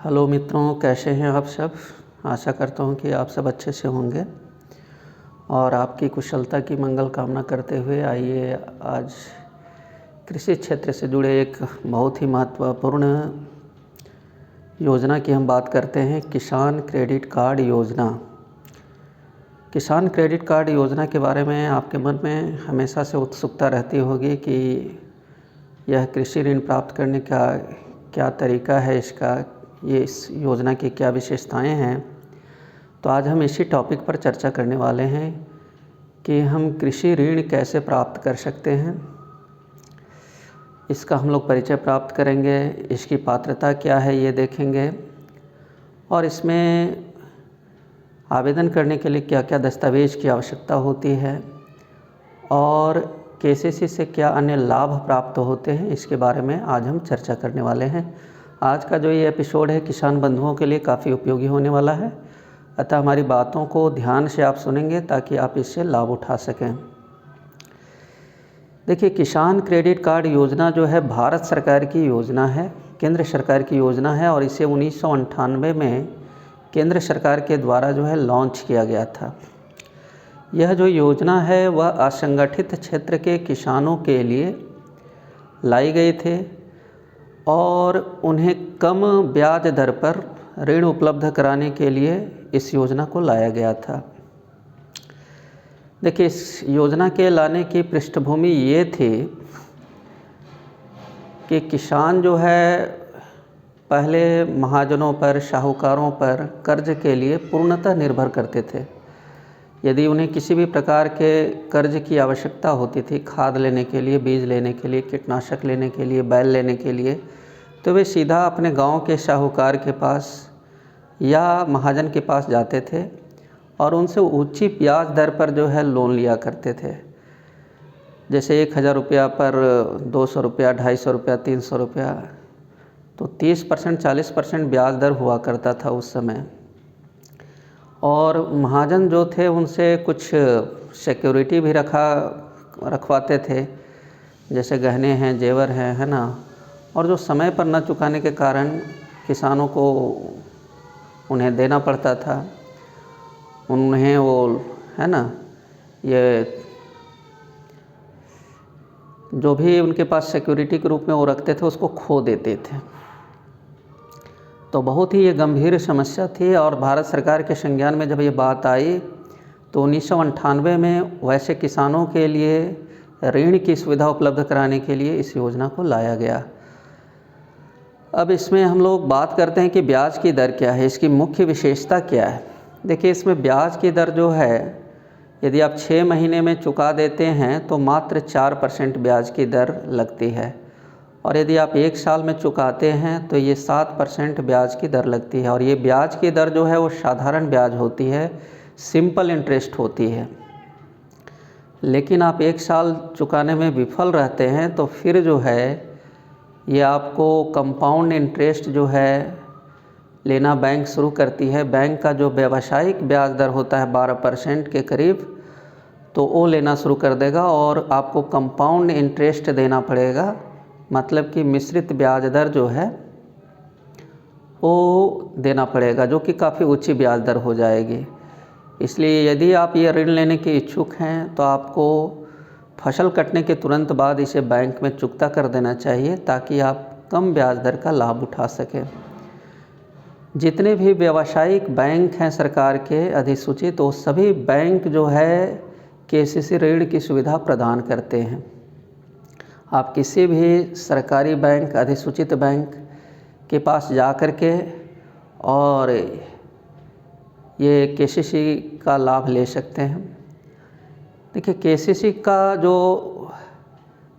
Hello मित्रों, कैसे हैं आप सब। आशा करता हूं कि आप सब अच्छे से होंगे और आपकी कुशलता की मंगल कामना करते हुए आइए आज कृषि क्षेत्र से जुड़े एक बहुत ही महत्वपूर्ण योजना की हम बात करते हैं। किसान क्रेडिट कार्ड योजना। किसान क्रेडिट कार्ड योजना के बारे में आपके मन में हमेशा से उत्सुकता रहती होगी कि यह कृषि ऋण प्राप्त करने का क्या तरीका है, इस योजना की क्या विशेषताएं हैं। तो आज हम इसी टॉपिक पर चर्चा करने वाले हैं कि हम कृषि ऋण कैसे प्राप्त कर सकते हैं। इसका हम लोग परिचय प्राप्त करेंगे, इसकी पात्रता क्या है ये देखेंगे और इसमें आवेदन करने के लिए क्या क्या दस्तावेज़ की आवश्यकता होती है और केसीसी से क्या अन्य लाभ प्राप्त होते हैं, इसके बारे में आज हम चर्चा करने वाले हैं। आज का जो ये एपिसोड है किसान बंधुओं के लिए काफ़ी उपयोगी होने वाला है, अतः हमारी बातों को ध्यान से आप सुनेंगे ताकि आप इससे लाभ उठा सकें। देखिए, किसान क्रेडिट कार्ड योजना जो है भारत सरकार की योजना है, केंद्र सरकार की योजना है और इसे 1998 में केंद्र सरकार के द्वारा जो है लॉन्च किया गया था। यह जो योजना है वह असंगठित क्षेत्र के किसानों के लिए लाई गई थे और उन्हें कम ब्याज दर पर ऋण उपलब्ध कराने के लिए इस योजना को लाया गया था। देखिए, इस योजना के लाने की पृष्ठभूमि ये थी कि किसान जो है पहले महाजनों पर, साहूकारों पर कर्ज के लिए पूर्णतः निर्भर करते थे। यदि उन्हें किसी भी प्रकार के कर्ज की आवश्यकता होती थी, खाद लेने के लिए, बीज लेने के लिए, कीटनाशक लेने के लिए, बैल लेने के लिए, तो वे सीधा अपने गांव के साहूकार के पास या महाजन के पास जाते थे और उनसे ऊंची ब्याज दर पर जो है लोन लिया करते थे। जैसे 1000 रुपया पर 200 रुपया, 250 रुपया, 300 रुपया, तो 30%, 40% ब्याज दर हुआ करता था उस समय। और महाजन जो थे उनसे कुछ सिक्योरिटी भी रखवाते थे, जैसे गहने हैं, जेवर हैं, है ना। और जो समय पर न चुकाने के कारण किसानों को उन्हें देना पड़ता था। उन्हें वो, है ना, ये जो भी उनके पास सिक्योरिटी के रूप में वो रखते थे उसको खो देते थे। तो बहुत ही ये गंभीर समस्या थी और भारत सरकार के संज्ञान में जब ये बात आई तो 1998 में वैसे किसानों के लिए ऋण की सुविधा उपलब्ध कराने के लिए इस योजना को लाया गया। अब इसमें हम लोग बात करते हैं कि ब्याज की दर क्या है, इसकी मुख्य विशेषता क्या है। देखिए, इसमें ब्याज की दर जो है, यदि आप 6 महीने में चुका देते हैं तो मात्र 4% ब्याज की दर लगती है और यदि आप 1 साल में चुकाते हैं तो ये 7% ब्याज की दर लगती है। और ये ब्याज की दर जो है वो साधारण ब्याज होती है, सिंपल इंटरेस्ट होती है। लेकिन आप 1 साल चुकाने में विफल रहते हैं तो फिर जो है ये आपको कंपाउंड इंटरेस्ट जो है लेना बैंक शुरू करती है। बैंक का जो व्यावसायिक ब्याज दर होता है 12% के करीब, तो वो लेना शुरू कर देगा और आपको कंपाउंड इंटरेस्ट देना पड़ेगा। मतलब कि मिश्रित ब्याज दर जो है वो देना पड़ेगा, जो कि काफ़ी ऊंची ब्याज दर हो जाएगी। इसलिए यदि आप ये ऋण लेने के इच्छुक हैं तो आपको फसल कटने के तुरंत बाद इसे बैंक में चुकता कर देना चाहिए ताकि आप कम ब्याज दर का लाभ उठा सकें। जितने भी व्यावसायिक बैंक हैं सरकार के अधिसूचित, तो सभी बैंक जो है केसीसी ऋण की सुविधा प्रदान करते हैं। आप किसी भी सरकारी बैंक, अधिसूचित बैंक के पास जा कर के और ये केसीसी का लाभ ले सकते हैं। देखिए, केसीसी का जो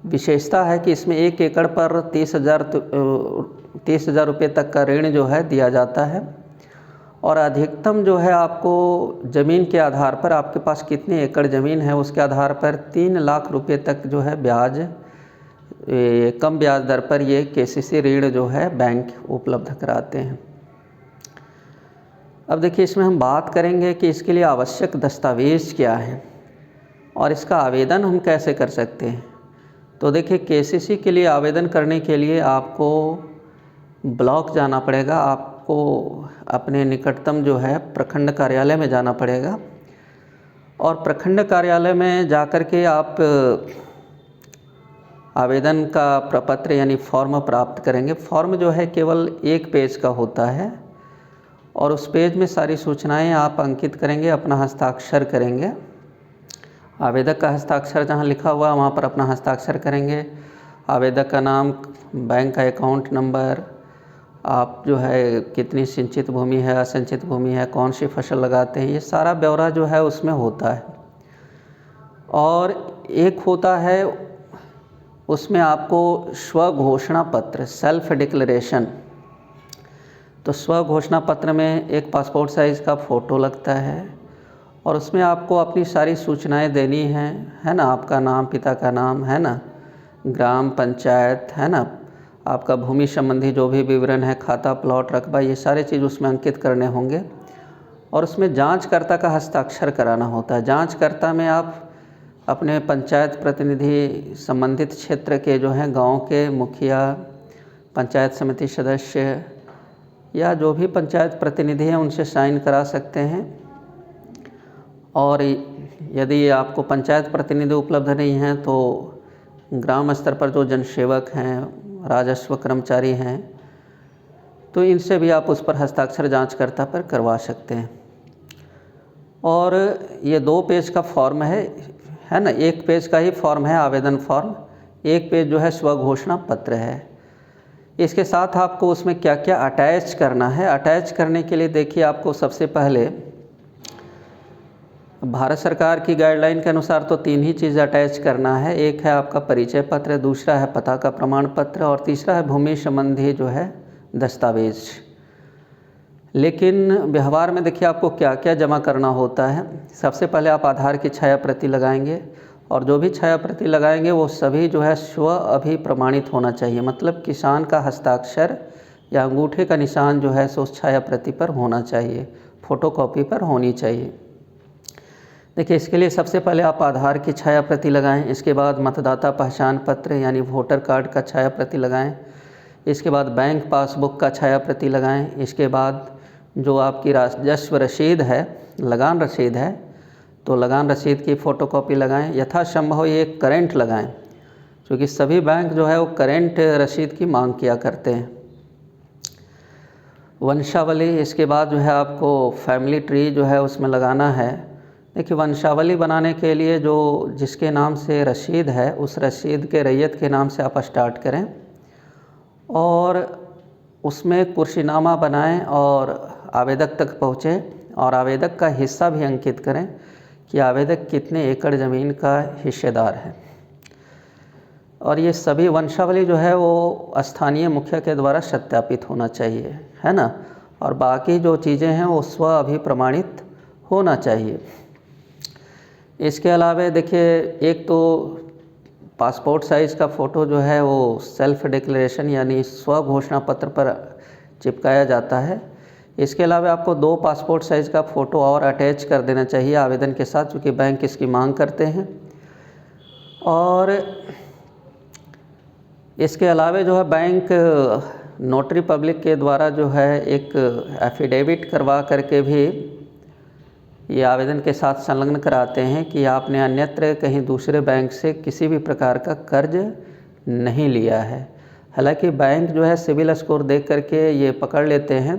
विशेषता है कि इसमें 1 एकड़ पर 30,000 रुपये तक का ऋण जो है दिया जाता है और अधिकतम जो है आपको ज़मीन के आधार पर, आपके पास कितनी एकड़ ज़मीन है उसके आधार पर 3 लाख रुपये तक जो है ब्याज, कम ब्याज दर पर ये केसीसी ऋण जो है बैंक उपलब्ध कराते हैं। अब देखिए, इसमें हम बात करेंगे कि इसके लिए आवश्यक दस्तावेज़ क्या है और इसका आवेदन हम कैसे कर सकते हैं। तो देखिए, केसीसी के लिए आवेदन करने के लिए आपको ब्लॉक जाना पड़ेगा। आप आपको अपने निकटतम जो है प्रखंड कार्यालय में जाना पड़ेगा और प्रखंड कार्यालय में जाकर के आप आवेदन का प्रपत्र यानी फॉर्म प्राप्त करेंगे। फॉर्म जो है केवल 1 पेज का होता है और उस पेज में सारी सूचनाएं आप अंकित करेंगे, अपना हस्ताक्षर करेंगे। आवेदक का हस्ताक्षर जहां लिखा हुआ वहां पर अपना हस्ताक्षर करेंगे। आवेदक का नाम, बैंक का अकाउंट नंबर, आप जो है कितनी सिंचित भूमि है, असिंचित भूमि है, कौन सी फसल लगाते हैं, ये सारा ब्यौरा जो है उसमें होता है। और एक होता है उसमें आपको स्वघोषणा पत्र, सेल्फ डिक्लेरेशन। तो स्वघोषणा पत्र में एक पासपोर्ट साइज़ का फ़ोटो लगता है और उसमें आपको अपनी सारी सूचनाएं देनी हैं, है ना। आपका नाम, पिता का नाम, है ना, ग्राम पंचायत, है ना, आपका भूमि संबंधी जो भी विवरण है, खाता, प्लॉट, रकबा, ये सारे चीज़ उसमें अंकित करने होंगे। और उसमें जांचकर्ता का हस्ताक्षर कराना होता है। जांचकर्ता में आप अपने पंचायत प्रतिनिधि, संबंधित क्षेत्र के जो हैं गांव के मुखिया, पंचायत समिति सदस्य या जो भी पंचायत प्रतिनिधि हैं उनसे साइन करा सकते हैं। और यदि आपको पंचायत प्रतिनिधि उपलब्ध नहीं हैं तो ग्राम स्तर पर जो जनसेवक हैं, राजस्व कर्मचारी हैं, तो इनसे भी आप उस पर हस्ताक्षर जांचकर्ता पर करवा सकते हैं। और ये 2 पेज का फॉर्म है ना, 1 पेज का ही फॉर्म है आवेदन फॉर्म, 1 पेज जो है स्वघोषणा पत्र है। इसके साथ आपको उसमें क्या क्या अटैच करना है। अटैच करने के लिए देखिए, आपको सबसे पहले भारत सरकार की गाइडलाइन के अनुसार तो 3 ही चीज़ अटैच करना है। एक है आपका परिचय पत्र, दूसरा है पता का प्रमाण पत्र और तीसरा है भूमि संबंधी जो है दस्तावेज। लेकिन व्यवहार में देखिए आपको क्या क्या जमा करना होता है। सबसे पहले आप आधार की छाया प्रति लगाएंगे और जो भी छाया प्रति लगाएंगे वो सभी जो है स्व अभिप्रमाणित होना चाहिए। मतलब किसान का हस्ताक्षर या अंगूठे का निशान जो है सो उस छाया प्रति पर होना चाहिए, फ़ोटोकॉपी पर होनी चाहिए। देखिए, इसके लिए सबसे पहले आप आधार की छाया प्रति लगाएं, इसके बाद मतदाता पहचान पत्र यानी वोटर कार्ड का छाया प्रति लगाएं, इसके बाद बैंक पासबुक का छाया प्रति लगाएं, इसके बाद जो आपकी राजस्व रसीद है, लगान रसीद है, तो लगान रसीद की फ़ोटोकॉपी लगाएं। यथासंभव ये करेंट लगाएं, क्योंकि सभी बैंक जो है वो करेंट रसीद की मांग किया करते हैं। वंशावली, इसके बाद जो है आपको फैमिली ट्री जो है उसमें लगाना है। देखिए, वंशावली बनाने के लिए जो जिसके नाम से रसीद है उस रसीद के रैयत के नाम से आप स्टार्ट करें और उसमें कुर्सीनामा बनाएं और आवेदक तक पहुँचें और आवेदक का हिस्सा भी अंकित करें कि आवेदक कितने एकड़ ज़मीन का हिस्सेदार है। और ये सभी वंशावली जो है वो स्थानीय मुखिया के द्वारा सत्यापित होना चाहिए, है ना। और बाकी जो चीज़ें हैं वो स्व अभिप्रमाणित होना चाहिए। इसके अलावा देखिए, एक तो पासपोर्ट साइज़ का फ़ोटो जो है वो सेल्फ डिक्लेरेशन यानी स्व घोषणा पत्र पर चिपकाया जाता है। इसके अलावा आपको 2 पासपोर्ट साइज़ का फ़ोटो और अटैच कर देना चाहिए आवेदन के साथ, क्योंकि बैंक इसकी मांग करते हैं। और इसके अलावा जो है बैंक नोटरी पब्लिक के द्वारा जो है एक एफिडेविट करवा करके भी ये आवेदन के साथ संलग्न कराते हैं कि आपने अन्यत्र कहीं दूसरे बैंक से किसी भी प्रकार का कर्ज नहीं लिया है। हालांकि बैंक जो है सिविल स्कोर देख करके ये पकड़ लेते हैं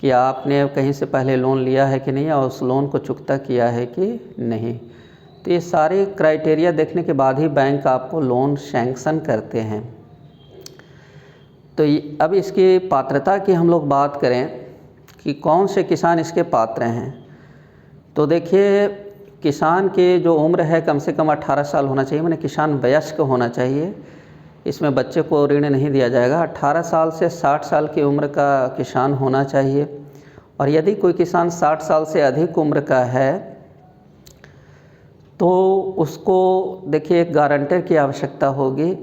कि आपने कहीं से पहले लोन लिया है कि नहीं और उस लोन को चुकता किया है कि नहीं। तो ये सारे क्राइटेरिया देखने के बाद ही बैंक आपको लोन सैंक्शन करते हैं। तो अब इसकी पात्रता की हम लोग बात करें कि कौन से किसान इसके पात्र हैं। तो देखिए, किसान की जो उम्र है कम से कम 18 साल होना चाहिए, माने किसान वयस्क होना चाहिए। इसमें बच्चे को ऋण नहीं दिया जाएगा। 18 साल से 60 साल की उम्र का किसान होना चाहिए। और यदि कोई किसान 60 साल से अधिक उम्र का है तो उसको देखिए एक गारंटर की आवश्यकता होगी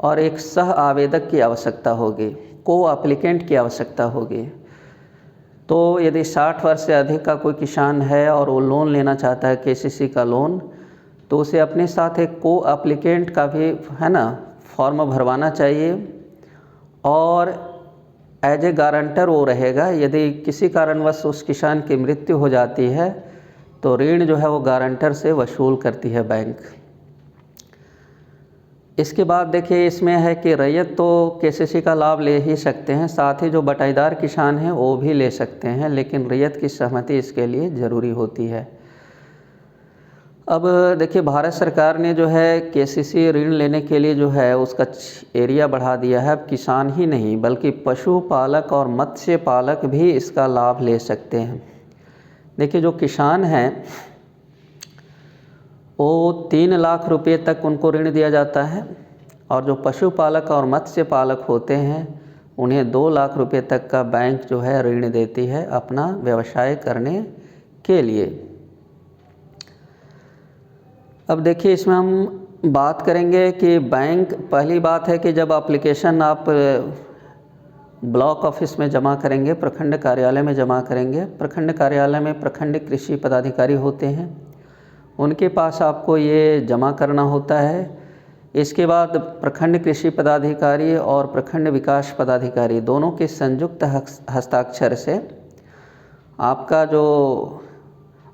और एक सह आवेदक की आवश्यकता होगी, को एप्लीकेंट की आवश्यकता होगी। तो यदि 60 वर्ष से अधिक का कोई किसान है और वो लोन लेना चाहता है केसीसी का लोन, तो उसे अपने साथ एक को एप्लीकेंट का भी, है ना, फॉर्म भरवाना चाहिए। और एज ए गारंटर वो रहेगा। यदि किसी कारणवश उस किसान की मृत्यु हो जाती है तो ऋण जो है वो गारंटर से वसूल करती है बैंक। इसके बाद देखिए इसमें है कि रैयत तो केसीसी का लाभ ले ही सकते हैं, साथ ही जो बटाईदार किसान हैं वो भी ले सकते हैं, लेकिन रैयत की सहमति इसके लिए ज़रूरी होती है। अब देखिए भारत सरकार ने जो है केसीसी ऋण लेने के लिए जो है उसका एरिया बढ़ा दिया है। अब किसान ही नहीं बल्कि पशुपालक और मत्स्य पालक भी इसका लाभ ले सकते हैं। देखिए जो किसान हैं वो 3 लाख रुपए तक उनको ऋण दिया जाता है, और जो पशुपालक और मत्स्य पालक होते हैं उन्हें 2 लाख रुपए तक का बैंक जो है ऋण देती है अपना व्यवसाय करने के लिए। अब देखिए इसमें हम बात करेंगे कि बैंक, पहली बात है कि जब एप्लीकेशन आप ब्लॉक ऑफिस में जमा करेंगे, प्रखंड कार्यालय में जमा करेंगे, प्रखंड कार्यालय में प्रखंड कृषि पदाधिकारी होते हैं, उनके पास आपको ये जमा करना होता है। इसके बाद प्रखंड कृषि पदाधिकारी और प्रखंड विकास पदाधिकारी दोनों के संयुक्त हस्ताक्षर से आपका जो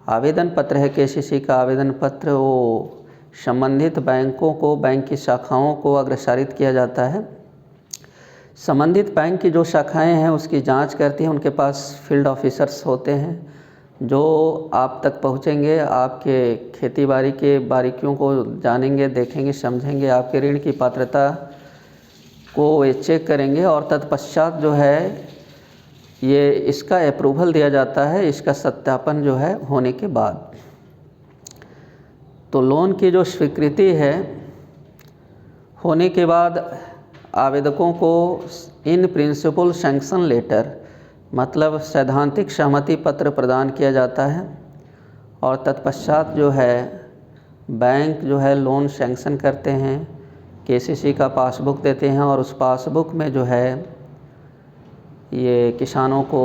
आवेदन पत्र है, केसीसी का आवेदन पत्र, वो संबंधित बैंकों को, बैंक की शाखाओं को अग्रसारित किया जाता है। संबंधित बैंक की जो शाखाएं हैं उसकी जांच करती हैं, उनके पास फील्ड ऑफिसर्स होते हैं जो आप तक पहुंचेंगे, आपके खेतीबाड़ी के बारीकियों को जानेंगे, देखेंगे, समझेंगे, आपके ऋण की पात्रता को वे चेक करेंगे, और तत्पश्चात जो है ये इसका अप्रूवल दिया जाता है, इसका सत्यापन जो है होने के बाद। तो लोन की जो स्वीकृति है होने के बाद आवेदकों को इन प्रिंसिपल सैंक्शन लेटर, मतलब सैद्धांतिक सहमति पत्र प्रदान किया जाता है, और तत्पश्चात जो है बैंक जो है लोन सैंक्शन करते हैं, केसीसी का पासबुक देते हैं, और उस पासबुक में जो है ये किसानों को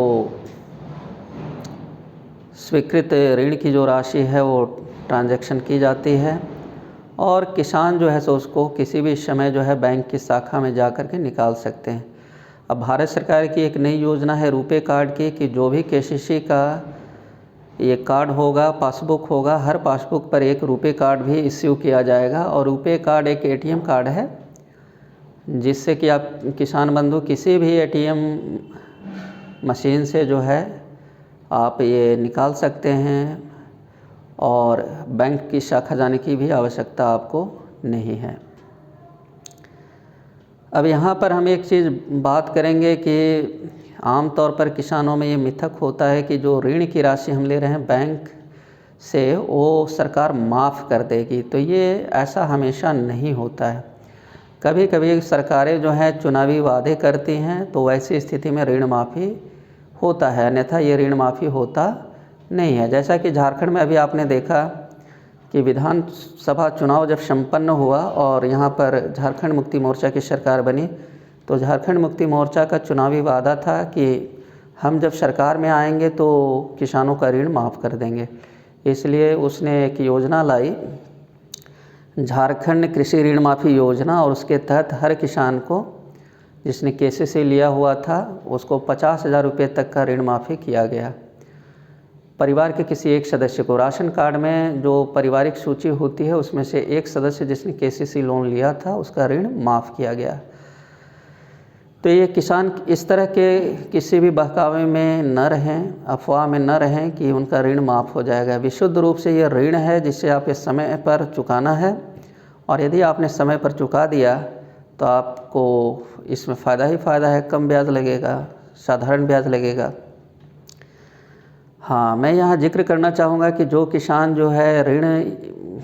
स्वीकृत ऋण की जो राशि है वो ट्रांजैक्शन की जाती है, और किसान जो है सो उसको किसी भी समय जो है बैंक की शाखा में जा कर के निकाल सकते हैं। अब भारत सरकार की एक नई योजना है रुपे कार्ड की, कि जो भी केसीसी का ये कार्ड होगा, पासबुक होगा, हर पासबुक पर एक रुपे कार्ड भी इश्यू किया जाएगा। और रुपे कार्ड एक एटीएम कार्ड है जिससे कि आप किसान बंधु किसी भी एटीएम मशीन से जो है आप ये निकाल सकते हैं, और बैंक की शाखा जाने की भी आवश्यकता आपको नहीं है। अब यहाँ पर हम एक चीज़ बात करेंगे कि आम तौर पर किसानों में ये मिथक होता है कि जो ऋण की राशि हम ले रहे हैं बैंक से वो सरकार माफ़ कर देगी, तो ये ऐसा हमेशा नहीं होता है। कभी कभी सरकारें जो हैं चुनावी वादे करती हैं, तो वैसी स्थिति में ऋण माफ़ी होता है, अन्यथा ये ऋण माफ़ी होता नहीं है। जैसा कि झारखंड में अभी आपने देखा कि विधानसभा चुनाव जब संपन्न हुआ और यहाँ पर झारखंड मुक्ति मोर्चा की सरकार बनी, तो झारखंड मुक्ति मोर्चा का चुनावी वादा था कि हम जब सरकार में आएंगे तो किसानों का ऋण माफ़ कर देंगे। इसलिए उसने एक योजना लाई, झारखंड कृषि ऋण माफ़ी योजना, और उसके तहत हर किसान को जिसने केसीसी लिया हुआ था उसको 50,000 रुपये तक का ऋण माफ़ी किया गया। परिवार के किसी एक सदस्य को, राशन कार्ड में जो पारिवारिक सूची होती है उसमें से एक सदस्य जिसने केसीसी लोन लिया था उसका ऋण माफ़ किया गया। तो ये किसान इस तरह के किसी भी बहकावे में न रहें, अफवाह में न रहें कि उनका ऋण माफ़ हो जाएगा। विशुद्ध रूप से ये ऋण है जिसे आप इस समय पर चुकाना है, और यदि आपने समय पर चुका दिया तो आपको इसमें फ़ायदा ही फ़ायदा है, कम ब्याज लगेगा, साधारण ब्याज लगेगा। हाँ, मैं यहाँ जिक्र करना चाहूँगा कि जो किसान जो है ऋण,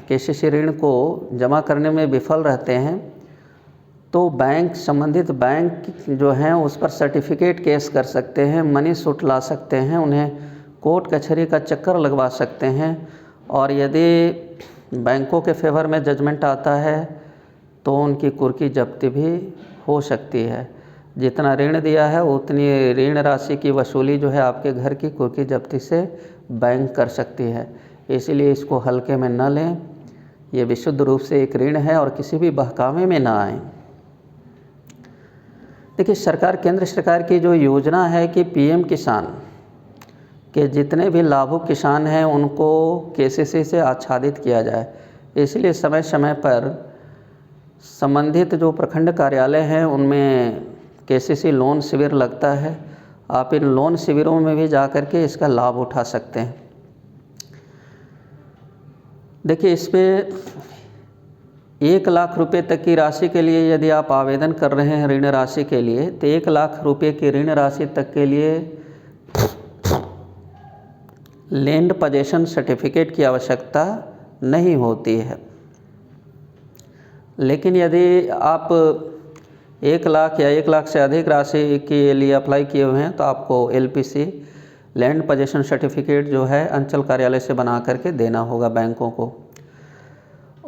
केसीसी ऋण को जमा करने में विफल रहते हैं, तो बैंक, संबंधित बैंक जो हैं उस पर सर्टिफिकेट केस कर सकते हैं, मनी सूट ला सकते हैं, उन्हें कोर्ट कचहरी का चक्कर लगवा सकते हैं, और यदि बैंकों के फेवर में जजमेंट आता है तो उनकी कुर्की जब्ती भी हो सकती है। जितना ऋण दिया है उतनी ऋण राशि की वसूली जो है आपके घर की कुर्की जब्ती से बैंक कर सकती है। इसीलिए इसको हल्के में न लें, ये विशुद्ध रूप से एक ऋण है और किसी भी बहकावे में ना आएं। देखिए सरकार, केंद्र सरकार की जो योजना है कि पीएम किसान के जितने भी लाभुक किसान हैं उनको केसीसी से आच्छादित किया जाए। इसलिए समय समय पर संबंधित जो प्रखंड कार्यालय हैं उनमें केसीसी लोन शिविर लगता है। आप इन लोन शिविरों में भी जा कर के इसका लाभ उठा सकते हैं। देखिए इसमें 1 लाख रुपए तक की राशि के लिए यदि आप आवेदन कर रहे हैं ऋण राशि के लिए, तो 1 लाख रुपए की ऋण राशि तक के लिए लैंड पोजेशन सर्टिफिकेट की आवश्यकता नहीं होती है। लेकिन यदि आप 1 लाख या 1 लाख से अधिक राशि के लिए अप्लाई किए हुए हैं तो आपको LPC लैंड पोजेशन सर्टिफिकेट जो है अंचल कार्यालय से बना करके देना होगा बैंकों को।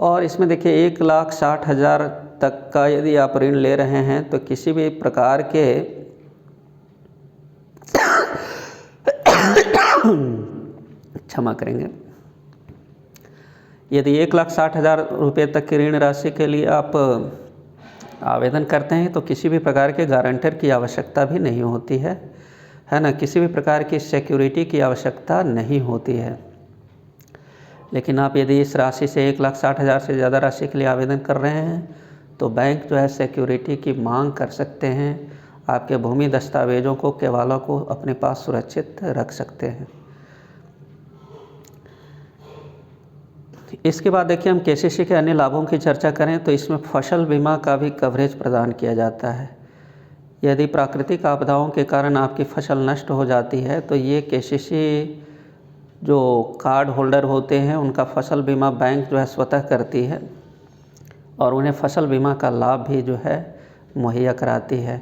और इसमें देखिए 1,60,000 तक का यदि आप ऋण ले रहे हैं तो किसी भी प्रकार के क्षमा करेंगे, यदि 1,60,000 रुपये तक की ऋण राशि के लिए आप आवेदन करते हैं तो किसी भी प्रकार के गारंटर की आवश्यकता भी नहीं होती है ना, किसी भी प्रकार की सिक्योरिटी की आवश्यकता नहीं होती है। लेकिन आप यदि इस राशि से 1,60,000 से ज़्यादा राशि के लिए आवेदन कर रहे हैं तो बैंक जो है सिक्योरिटी की मांग कर सकते हैं, आपके भूमि दस्तावेज़ों को, केवालों को अपने पास सुरक्षित रख सकते हैं। इसके बाद देखिए हम केसीसी के अन्य लाभों की चर्चा करें तो इसमें फसल बीमा का भी कवरेज प्रदान किया जाता है। यदि प्राकृतिक आपदाओं के कारण आपकी फसल नष्ट हो जाती है तो ये केसीसी जो कार्ड होल्डर होते हैं उनका फसल बीमा बैंक जो है स्वतः करती है और उन्हें फसल बीमा का लाभ भी जो है मुहैया कराती है।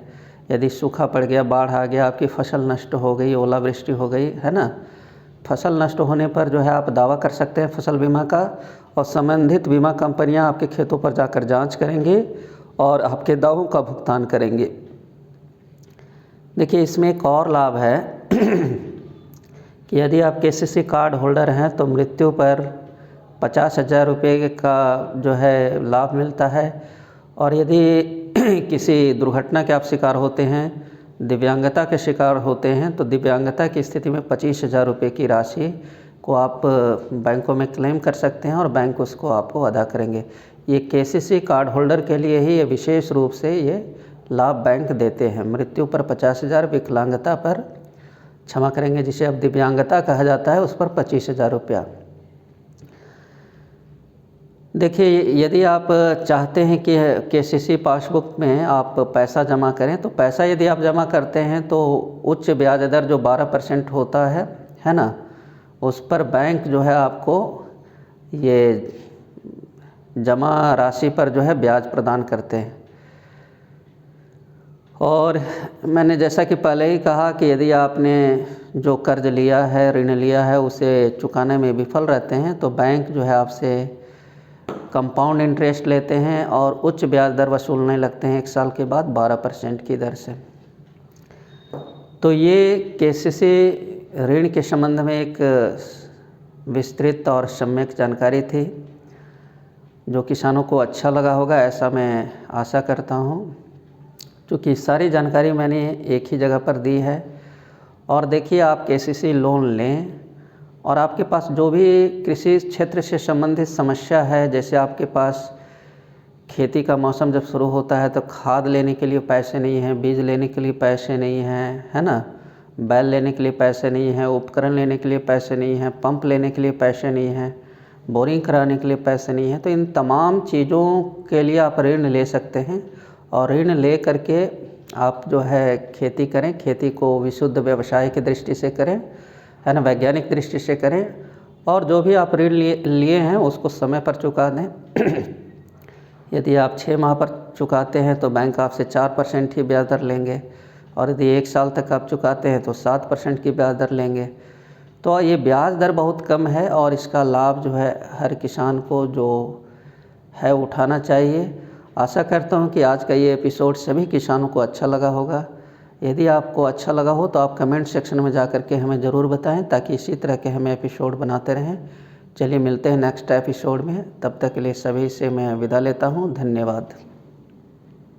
यदि सूखा पड़ गया, बाढ़ आ गया, आपकी फसल नष्ट हो गई, ओलावृष्टि हो गई, है ना, फसल नष्ट होने पर जो है आप दावा कर सकते हैं फसल बीमा का और संबंधित बीमा कंपनियां आपके खेतों पर जाकर जांच करेंगे और आपके दावों का भुगतान करेंगे। देखिए इसमें एक और लाभ है कि यदि आप केसीसी कार्ड होल्डर हैं तो मृत्यु पर 50,000 रुपये का जो है लाभ मिलता है और यदि किसी दुर्घटना के आप शिकार होते हैं, दिव्यांगता के शिकार होते हैं तो दिव्यांगता की स्थिति में 25,000 रुपये की राशि को आप बैंकों में क्लेम कर सकते हैं और बैंक उसको आपको अदा करेंगे। ये केसीसी कार्ड होल्डर के लिए ही ये विशेष रूप से ये लाभ बैंक देते हैं। मृत्यु पर 50,000, विकलांगता पर, क्षमा करेंगे, जिसे अब दिव्यांगता कहा जाता है, उस पर 25,000 रुपया। देखिए यदि आप चाहते हैं कि केसीसी पासबुक में आप पैसा जमा करें तो पैसा यदि आप जमा करते हैं तो उच्च ब्याज दर जो 12% होता है ना, उस पर बैंक जो है आपको ये जमा राशि पर जो है ब्याज प्रदान करते हैं। और मैंने जैसा कि पहले ही कहा कि यदि आपने जो कर्ज लिया है, ऋण लिया है, उसे चुकाने में विफल रहते हैं तो बैंक जो है आपसे कंपाउंड इंटरेस्ट लेते हैं और उच्च ब्याज दर वसूलने लगते हैं 1 साल के बाद 12% की दर से। तो ये केसीसी ऋण के संबंध में एक विस्तृत और सम्यक जानकारी थी जो किसानों को अच्छा लगा होगा, ऐसा मैं आशा करता हूँ, क्योंकि सारी जानकारी मैंने एक ही जगह पर दी है। और देखिए आप केसीसी लोन लें और आपके पास जो भी कृषि क्षेत्र से संबंधित समस्या है, जैसे आपके पास खेती का मौसम जब शुरू होता है तो खाद लेने के लिए पैसे नहीं हैं, बीज लेने के लिए पैसे नहीं हैं, है ना, बैल लेने के लिए पैसे नहीं हैं, उपकरण लेने के लिए पैसे नहीं हैं, पंप लेने के लिए पैसे नहीं हैं, बोरिंग कराने के लिए पैसे नहीं हैं, तो इन तमाम चीज़ों के लिए आप ऋण ले सकते हैं और ऋण ले करके आप जो है खेती करें, खेती को विशुद्ध व्यवसाय की दृष्टि से करें, है ना, वैज्ञानिक दृष्टि से करें और जो भी आप ऋण लिए हैं उसको समय पर चुका दें। यदि आप 6 माह पर चुकाते हैं तो बैंक आपसे 4% ही ब्याज दर लेंगे और यदि 1 साल तक आप चुकाते हैं तो 7% की ब्याज दर लेंगे। तो ये ब्याज दर बहुत कम है और इसका लाभ जो है हर किसान को जो है उठाना चाहिए। आशा करता हूँ कि आज का ये एपिसोड सभी किसानों को अच्छा लगा होगा। यदि आपको अच्छा लगा हो तो आप कमेंट सेक्शन में जा कर के हमें ज़रूर बताएं ताकि इसी तरह के हमें एपिसोड बनाते रहें। चलिए मिलते हैं नेक्स्ट एपिसोड में, तब तक के लिए सभी से मैं विदा लेता हूँ। धन्यवाद।